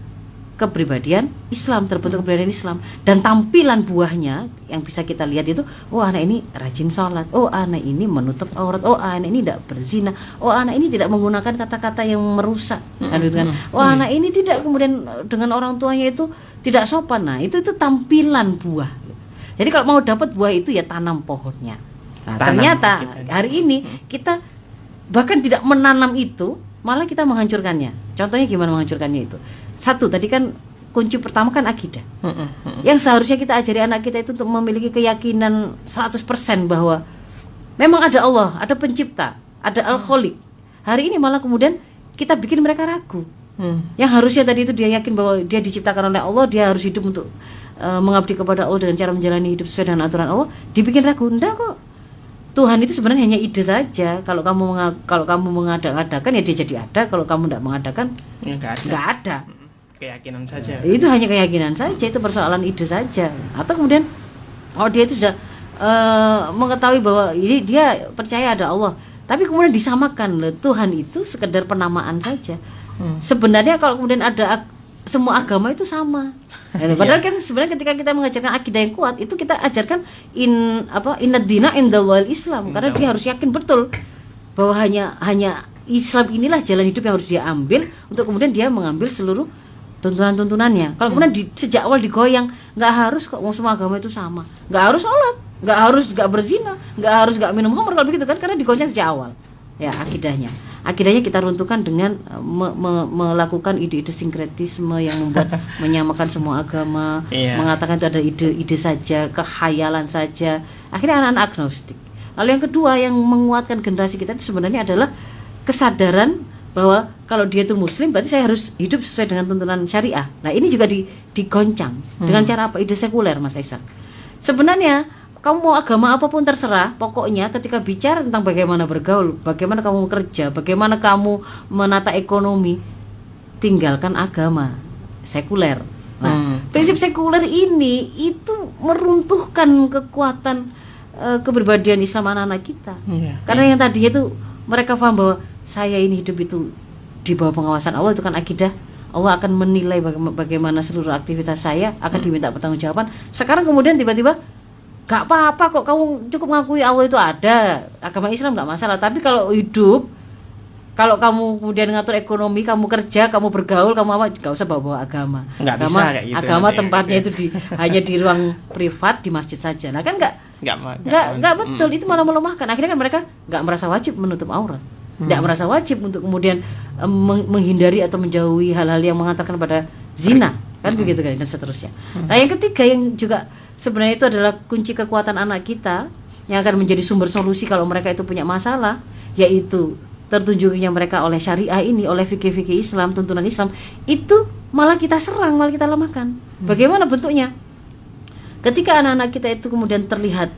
kepribadian Islam, terbentuk kepribadian Islam, dan tampilan buahnya yang bisa kita lihat itu, oh anak ini rajin sholat, oh anak ini menutup aurat, oh anak ini tidak berzina, oh anak ini tidak menggunakan kata-kata yang merusak, kan? Oh anak ini tidak kemudian dengan orang tuanya itu tidak sopan. Nah itu tampilan buah. Jadi kalau mau dapat buah itu ya tanam pohonnya. Nah, ternyata hari ini kita bahkan tidak menanam itu, malah kita menghancurkannya. Contohnya gimana menghancurkannya itu? Satu, tadi kan kunci pertama kan akidah. Yang seharusnya kita ajari anak kita itu untuk memiliki keyakinan 100% bahwa memang ada Allah, ada pencipta, ada Al-Khaliq. Hari ini malah kemudian kita bikin mereka ragu. Yang harusnya tadi itu dia yakin bahwa dia diciptakan oleh Allah, dia harus hidup untuk mengabdi kepada Allah dengan cara menjalani hidup sesuai dengan aturan Allah, dibikin ragu. Enggak kok. Tuhan itu sebenarnya hanya ide saja. Kalau kamu mengadakan ya dia jadi ada. Kalau kamu tidak mengadakan ya nggak ada. Keyakinan saja. Itu hanya keyakinan saja. Itu persoalan ide saja. Atau kemudian dia itu sudah mengetahui bahwa ini dia percaya ada Allah, tapi kemudian disamakan loh, Tuhan itu sekedar penamaan saja. Sebenarnya kalau kemudian ada semua agama itu sama. Padahal kan sebenarnya ketika kita mengajarkan akidah yang kuat itu kita ajarkan innad dina indallahil Islam, karena dia harus yakin betul bahwa hanya Islam inilah jalan hidup yang harus dia ambil untuk kemudian dia mengambil seluruh tuntunan-tuntunannya. Kalau kemudian sejak awal digoyang, nggak harus kok semua agama itu sama, nggak harus sholat, nggak harus nggak berzina, nggak harus nggak minum khamr, kalau begitu kan, karena digoyang sejak awal. Ya akidahnya kita runtuhkan dengan melakukan ide-ide sinkretisme yang membuat menyamakan semua agama, mengatakan itu ada ide-ide saja, kehayalan saja. Akhirnya anak-anak agnostik. Lalu yang kedua yang menguatkan generasi kita itu sebenarnya adalah kesadaran bahwa kalau dia itu muslim berarti saya harus hidup sesuai dengan tuntunan syariah. Nah ini juga digoncang dengan cara apa? Ide sekuler, Mas Ishak. Sebenarnya kamu mau agama apapun terserah, pokoknya ketika bicara tentang bagaimana bergaul, bagaimana kamu bekerja, bagaimana kamu menata ekonomi, tinggalkan agama sekuler. Nah, prinsip sekuler ini itu meruntuhkan kekuatan kepribadian Islam anak-anak kita. Karena yang tadinya itu mereka paham bahwa saya ini hidup itu di bawah pengawasan Allah, itu kan akidah. Allah akan menilai bagaimana seluruh aktivitas saya, akan diminta pertanggungjawaban. Sekarang kemudian tiba-tiba gak apa-apa kok, kamu cukup ngakui Allah itu ada, agama Islam gak masalah. Tapi kalau hidup, kalau kamu kemudian ngatur ekonomi, kamu kerja, kamu bergaul, kamu apa, gak usah bawa-bawa agama. Agama tempatnya itu hanya di ruang privat, di masjid saja. Nah kan gak betul, itu malah melemahkan. Akhirnya kan mereka gak merasa wajib menutup aurat, gak merasa wajib untuk kemudian menghindari atau menjauhi hal-hal yang mengantarkan pada zina, kan begitu kan, dan seterusnya. Nah yang ketiga yang juga sebenarnya itu adalah kunci kekuatan anak kita yang akan menjadi sumber solusi kalau mereka itu punya masalah, yaitu tertunjuknya mereka oleh syariah ini, oleh fikih-fikih Islam, tuntunan Islam, itu malah kita serang, malah kita lemahkan. Bagaimana bentuknya? Ketika anak-anak kita itu kemudian terlihat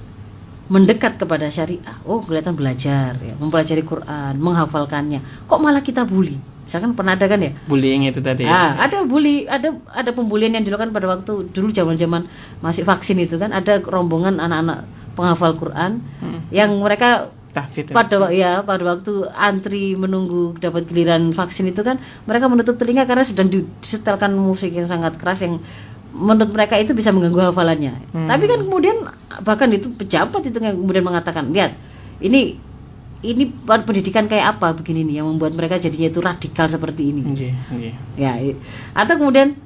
mendekat kepada syariah, kelihatan belajar, ya, mempelajari Quran, menghafalkannya, kok malah kita bully? Misalkan pernah ada kan ya? Bullying itu tadi. Ada bully, ada pembulian yang dilakukan pada waktu dulu zaman-zaman masih vaksin itu kan, ada rombongan anak-anak penghafal Quran yang mereka pada waktu antri menunggu dapat giliran vaksin itu kan, mereka menutup telinga karena sedang disetelkan musik yang sangat keras yang menurut mereka itu bisa mengganggu hafalannya. Tapi kan kemudian bahkan itu pejabat itu yang kemudian mengatakan, lihat ini pendidikan kayak apa begini nih yang membuat mereka jadinya itu radikal seperti ini. Ya, atau kemudian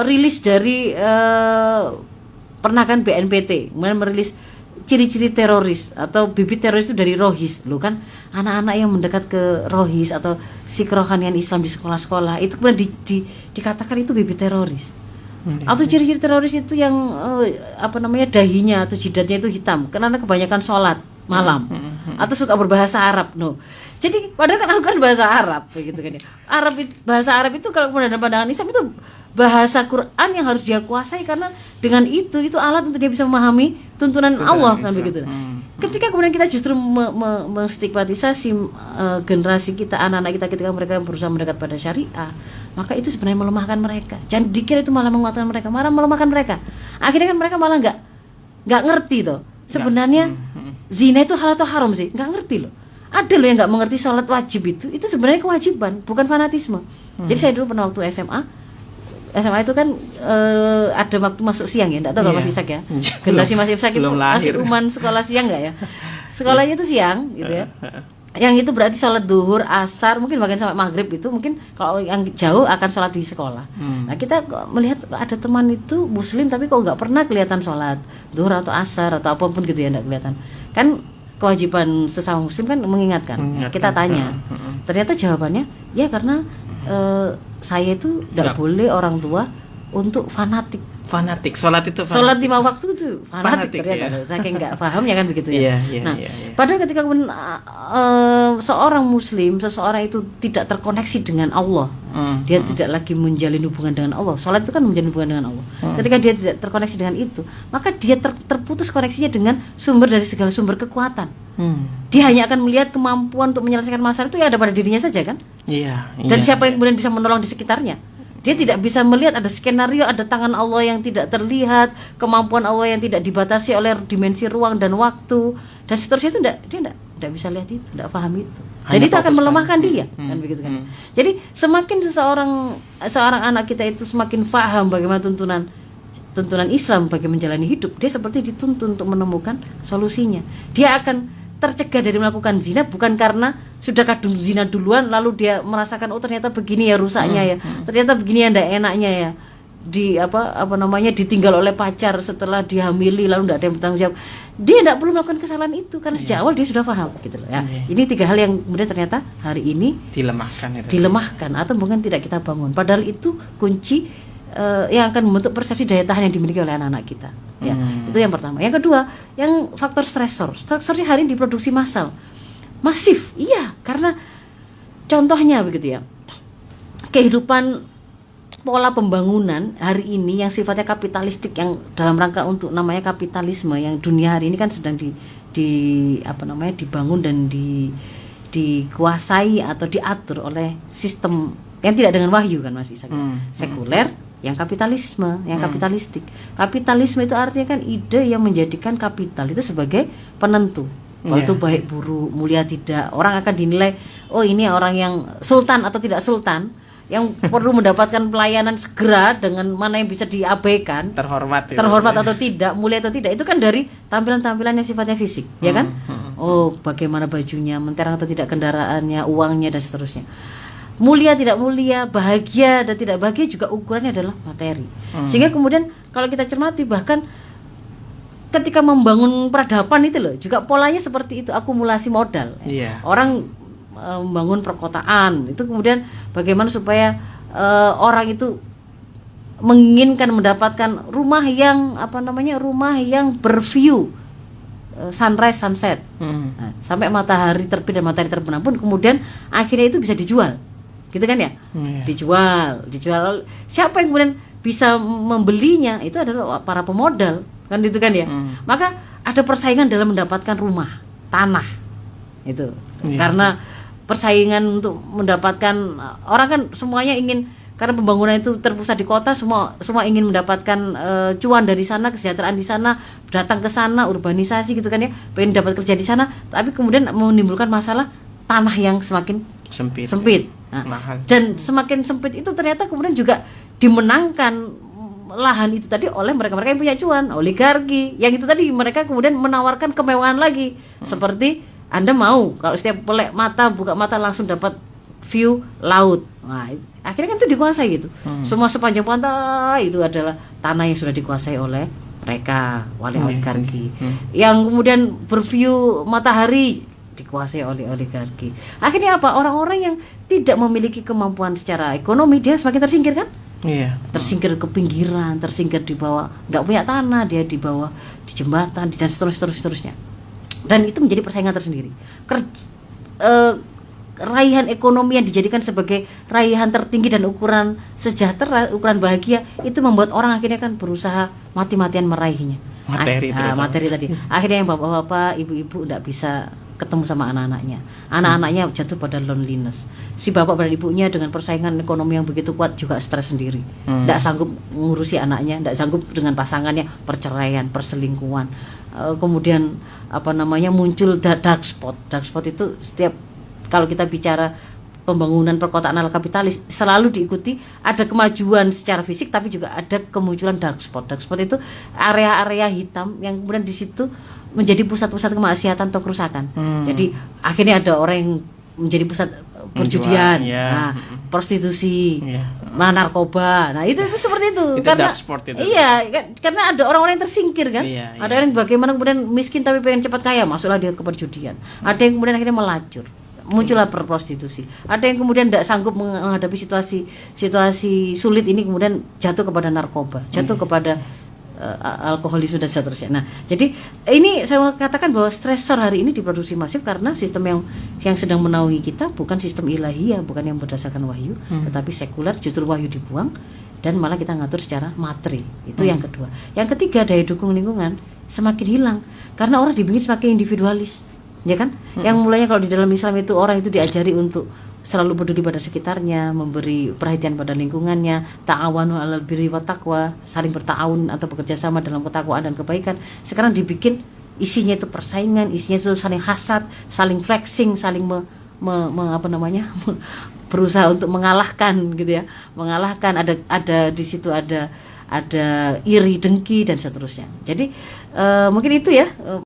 rilis dari pernah kan BNPT kemudian merilis ciri-ciri teroris atau bibit teroris itu dari rohis. Loh kan anak-anak yang mendekat ke rohis atau sikrohanian Islam di sekolah-sekolah itu kemudian dikatakan itu bibit teroris. Atau ciri-ciri teroris itu yang dahinya atau jidatnya itu hitam karena kebanyakan sholat malam atau suka berbahasa Arab. Jadi padahal kan Al-Quran bahasa Arab begitu kan ya. Bahasa Arab itu kalau kemudian dalam pandangan Islam itu bahasa Quran yang harus dia kuasai, karena dengan itu alat untuk dia bisa memahami tuntunan Allah kan begitu. Ketika kemudian kita justru menstigmatisasi generasi kita, anak-anak kita ketika mereka berusaha mendekat pada syariah, maka itu sebenarnya melemahkan mereka. Jangan dikira itu malah menguatkan mereka, malah melemahkan mereka. Akhirnya kan mereka malah nggak ngerti toh. Sebenarnya zina itu halal atau haram sih? Nggak ngerti loh. Ada loh yang nggak mengerti sholat wajib itu sebenarnya kewajiban, bukan fanatisme. Jadi saya dulu pernah waktu SMA SMA itu kan ada waktu masuk siang ya, enggak tahu kalau Mas Ishak ya. Generasi Mas Ishak itu masih uman sekolah siang enggak ya? Sekolahnya itu siang gitu ya. Yang itu berarti sholat duhur, asar, mungkin bahkan sampai maghrib itu mungkin kalau yang jauh akan sholat di sekolah. Nah kita melihat ada teman itu muslim tapi kok nggak pernah kelihatan sholat duhur atau asar atau apapun gitu ya, nggak kelihatan. Kan kewajiban sesama muslim kan mengingatkan. Kita tanya, ternyata jawabannya ya karena saya itu tidak boleh orang tua untuk fanatik. Sholat itu fanatik. Sholat 5 waktu itu fanatik ternyata. Ya. Saking nggak paham ya kan begitu ya. Padahal ketika seorang muslim, seseorang itu tidak terkoneksi dengan Allah, dia tidak lagi menjalin hubungan dengan Allah. Sholat itu kan menjalin hubungan dengan Allah. Ketika dia tidak terkoneksi dengan itu, maka dia terputus koneksinya dengan sumber dari segala sumber kekuatan. Dia hanya akan melihat kemampuan untuk menyelesaikan masalah itu yang ada pada dirinya saja kan. Dan siapa yang kemudian bisa menolong di sekitarnya. Dia tidak bisa melihat ada skenario, ada tangan Allah yang tidak terlihat, kemampuan Allah yang tidak dibatasi oleh dimensi ruang dan waktu dan seterusnya itu dia tidak bisa lihat itu, tidak paham itu. Jadi itu akan melemahkan dia, kan begitu kan. Jadi semakin seorang anak kita itu semakin paham bagaimana tuntunan Islam bagi menjalani hidup, dia seperti dituntun untuk menemukan solusinya. Dia akan tercegah dari melakukan zina bukan karena sudah kadung zina duluan lalu dia merasakan ternyata begini ya rusaknya ya, ternyata begini ya ndak enaknya ya, di ditinggal oleh pacar setelah dihamili lalu ndak ada yang bertanggung jawab. Dia ndak perlu melakukan kesalahan itu karena sejak awal dia sudah paham gitu loh ya. Ini 3 hal yang kemudian ternyata hari ini dilemahkan atau mungkin tidak kita bangun, padahal itu kunci yang akan membentuk persepsi daya tahan yang dimiliki oleh anak-anak kita. Ya, itu yang pertama. Yang kedua, yang faktor stresor. Stresornya hari ini diproduksi massal, masif. Iya, karena contohnya begitu ya. Kehidupan pola pembangunan hari ini yang sifatnya kapitalistik, yang dalam rangka untuk namanya kapitalisme, yang dunia hari ini kan sedang dibangun dan dikuasai atau diatur oleh sistem yang tidak dengan wahyu kan Mas Ishak. Sekuler, yang kapitalisme, yang kapitalistik. Kapitalisme itu artinya kan ide yang menjadikan kapital itu sebagai penentu. Kalau itu baik buruk, mulia tidak, orang akan dinilai ini orang yang sultan atau tidak sultan, yang perlu mendapatkan pelayanan segera dengan mana yang bisa diabaikan, terhormat atau tidak, mulia atau tidak, itu kan dari tampilan-tampilan yang sifatnya fisik, ya kan? Bagaimana bajunya, mentereng atau tidak kendaraannya, uangnya dan seterusnya. Mulia tidak mulia, bahagia dan tidak bahagia juga ukurannya adalah materi. Sehingga kemudian kalau kita cermati bahkan ketika membangun peradaban itu loh, juga polanya seperti itu, akumulasi modal. Orang membangun perkotaan itu kemudian bagaimana supaya orang itu menginginkan mendapatkan rumah yang rumah yang berview sunrise sunset, sampai matahari terbit dan matahari terbenam pun kemudian akhirnya itu bisa dijual. Gitu kan ya? Dijual. Siapa yang kemudian bisa membelinya? Itu adalah para pemodal, kan gitu kan ya? Maka ada persaingan dalam mendapatkan rumah, tanah. Itu. Karena persaingan untuk mendapatkan, orang kan semuanya ingin, karena pembangunan itu terpusat di kota, semua ingin mendapatkan cuan dari sana, kesejahteraan di sana, datang ke sana, urbanisasi gitu kan ya, pengen dapat kerja di sana, tapi kemudian menimbulkan masalah tanah yang semakin sempit. Dan semakin sempit itu ternyata kemudian juga dimenangkan lahan itu tadi oleh mereka-mereka yang punya cuan, oligarki, yang itu tadi mereka kemudian menawarkan kemewahan lagi, seperti Anda mau kalau setiap buka mata langsung dapat view laut. Nah, akhirnya kan itu dikuasai gitu. Semua sepanjang pantai itu adalah tanah yang sudah dikuasai oleh mereka, oleh oligarki. Yang kemudian berview matahari dikuasai oleh oligarki. Akhirnya apa? Orang-orang yang tidak memiliki kemampuan secara ekonomi, dia semakin tersingkir kan? Tersingkir ke pinggiran, tersingkir di bawah, tidak punya tanah, dia di bawah di jembatan dan seterusnya. Dan itu menjadi persaingan tersendiri. Raihan ekonomi yang dijadikan sebagai raihan tertinggi dan ukuran sejahtera, ukuran bahagia, itu membuat orang akhirnya kan berusaha mati-matian meraihnya. Materi tadi. Akhirnya yang bapak-bapak, ibu-ibu tidak bisa ketemu sama anak-anaknya jatuh pada loneliness. Si bapak dan ibunya dengan persaingan ekonomi yang begitu kuat juga stres sendiri, tidak sanggup mengurusi anaknya, tidak sanggup dengan pasangannya, perceraian, perselingkuhan, kemudian muncul dark spot itu setiap kalau kita bicara pembangunan perkotaan ala kapitalis selalu diikuti ada kemajuan secara fisik, tapi juga ada kemunculan dark spot. Dark spot itu area-area hitam yang kemudian di situ menjadi pusat-pusat kemaksiatan atau kerusakan. Jadi akhirnya ada orang yang menjadi pusat perjudian, prostitusi, narkoba. Nah itu seperti itu. Karena dark spot itu. Iya, karena ada orang-orang yang tersingkir kan. Ada orang yang bagaimana kemudian miskin tapi pengen cepat kaya, masuklah dia ke perjudian. Ada yang kemudian akhirnya melacur, muncullah prostitusi. Ada yang kemudian tidak sanggup menghadapi situasi sulit ini, kemudian jatuh kepada narkoba, jatuh kepada alkoholisme dan seterusnya. Nah, jadi ini saya katakan bahwa stresor hari ini diproduksi masif karena sistem yang sedang menaungi kita bukan sistem ilahiyah, bukan yang berdasarkan wahyu, tetapi sekuler. Justru wahyu dibuang dan malah kita ngatur secara materi. Itu yang kedua. Yang ketiga, daya dukung lingkungan semakin hilang karena orang dibikin semakin individualis. Ya kan? Yang mulanya kalau di dalam Islam itu orang itu diajari untuk selalu peduli pada sekitarnya, memberi perhatian pada lingkungannya, ta'awanu 'alal birri wat taqwa, saling berta'awun atau bekerja sama dalam ketakwaan dan kebaikan. Sekarang dibikin isinya itu persaingan, isinya itu saling hasad, saling flexing, saling berusaha untuk mengalahkan gitu ya. Mengalahkan, ada di situ ada iri, dengki dan seterusnya. Jadi mungkin itu ya